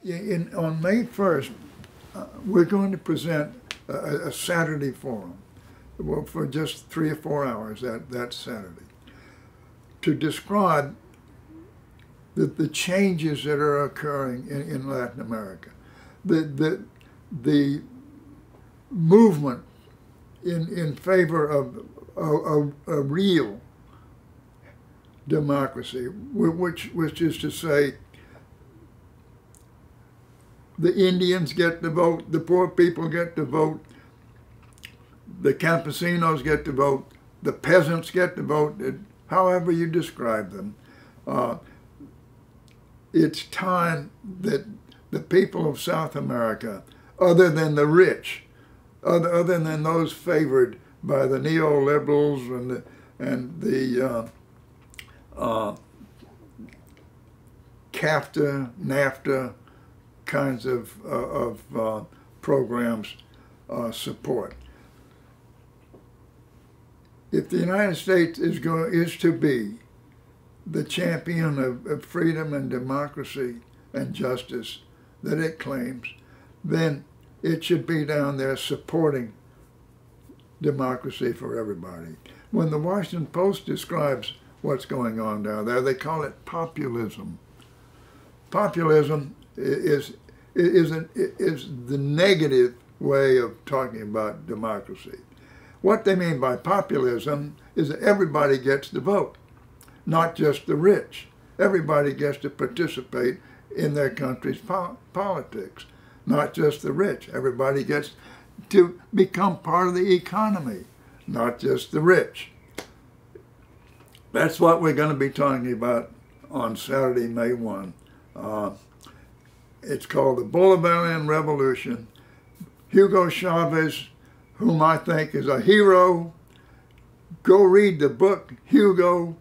On May 1st, we're going to present a Saturday forum for just 3 or 4 hours that Saturday to describe the changes that are occurring in Latin America, the movement in favor of a real democracy, which is to say, the Indians get to vote, the poor people get to vote, the campesinos get to vote, the peasants get to vote, however you describe them. It's time that the people of South America, other than the rich, other than those favored by the neoliberals and the CAFTA, NAFTA kinds of programs support. If the United States is to be the champion of freedom and democracy and justice that it claims, then it should be down there supporting democracy for everybody. When the Washington Post describes what's going on down there, they call it populism. Populism is the negative way of talking about democracy. What they mean by populism is that everybody gets to vote, not just the rich. Everybody gets to participate in their country's politics, not just the rich. Everybody gets to become part of the economy, not just the rich. That's what we're going to be talking about on Saturday, May 1. It's called the Bolivarian Revolution. Hugo Chavez, whom I think is a hero, go read the book, Hugo,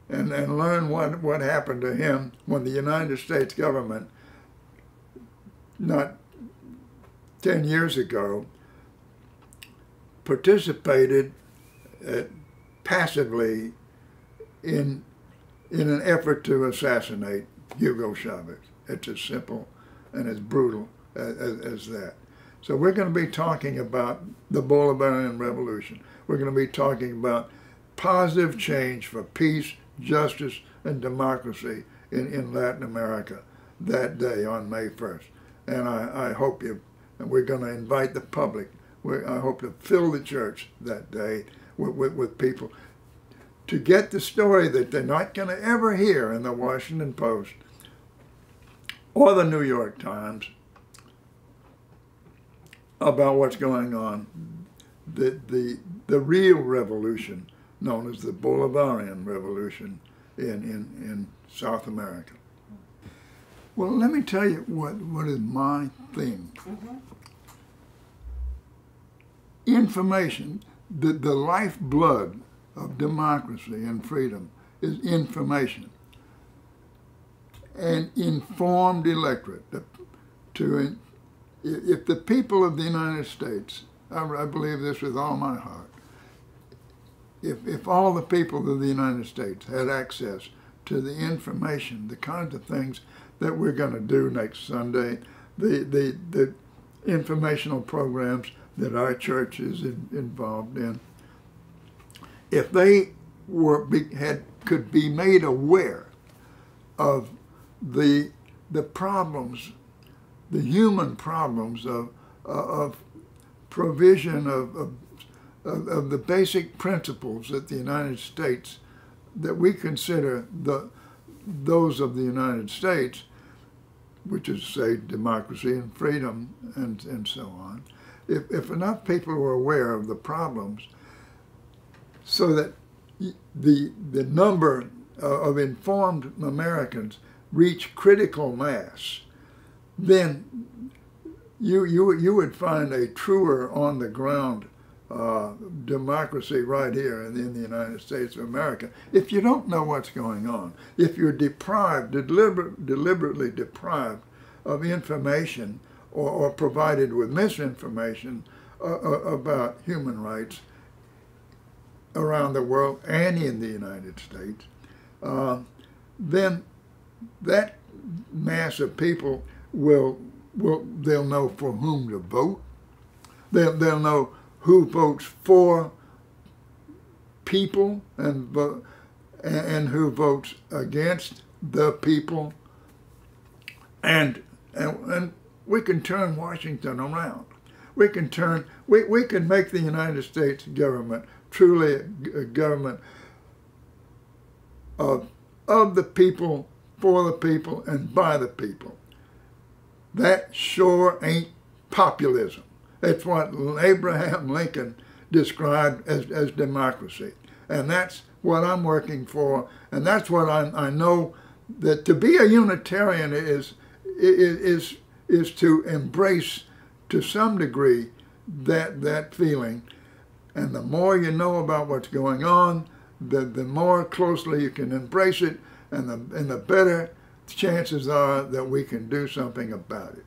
and learn what happened to him when the United States government, not 10 years ago, participated passively in an effort to assassinate Hugo Chavez. It's as simple and as brutal as that. So we're going to be talking about the Bolivarian Revolution. We're going to be talking about positive change for peace, justice, and democracy in Latin America that day on May 1st. And I hope and we're going to invite the public. I hope to fill the church that day with people to get the story that they're not going to ever hear in the Washington Post or the New York Times about what's going on, the real revolution known as the Bolivarian Revolution in South America. Well, let me tell you what is my theme. Information, the lifeblood of democracy and freedom is information. An informed electorate. If the people of the United States, I believe this with all my heart, if all the people of the United States had access to the information, the kinds of things that we're going to do next Sunday, the informational programs that our church is involved in, if they could be made aware of the problems, the human problems of provision of the basic principles that the United States, that we consider those of the United States, which is, say, democracy and freedom and so on. If enough people were aware of the problems so that the number of informed Americans reach critical mass, then you would find a truer on-the-ground democracy right here in the United States of America. If you don't know what's going on, if you're deprived, deliberately deprived of information or provided with misinformation about human rights around the world and in the United States, then that mass of people they'll know for whom to vote. They'll know who votes for people and who votes against the people, and we can turn Washington around. We can make the United States government truly a government of the people, for the people, and by the people. That sure ain't populism. That's what Abraham Lincoln described as democracy. And that's what I'm working for. And that's what I know, that to be a Unitarian is to embrace, to some degree, that feeling. And the more you know about what's going on, the more closely you can embrace it, and the better chances are that we can do something about it.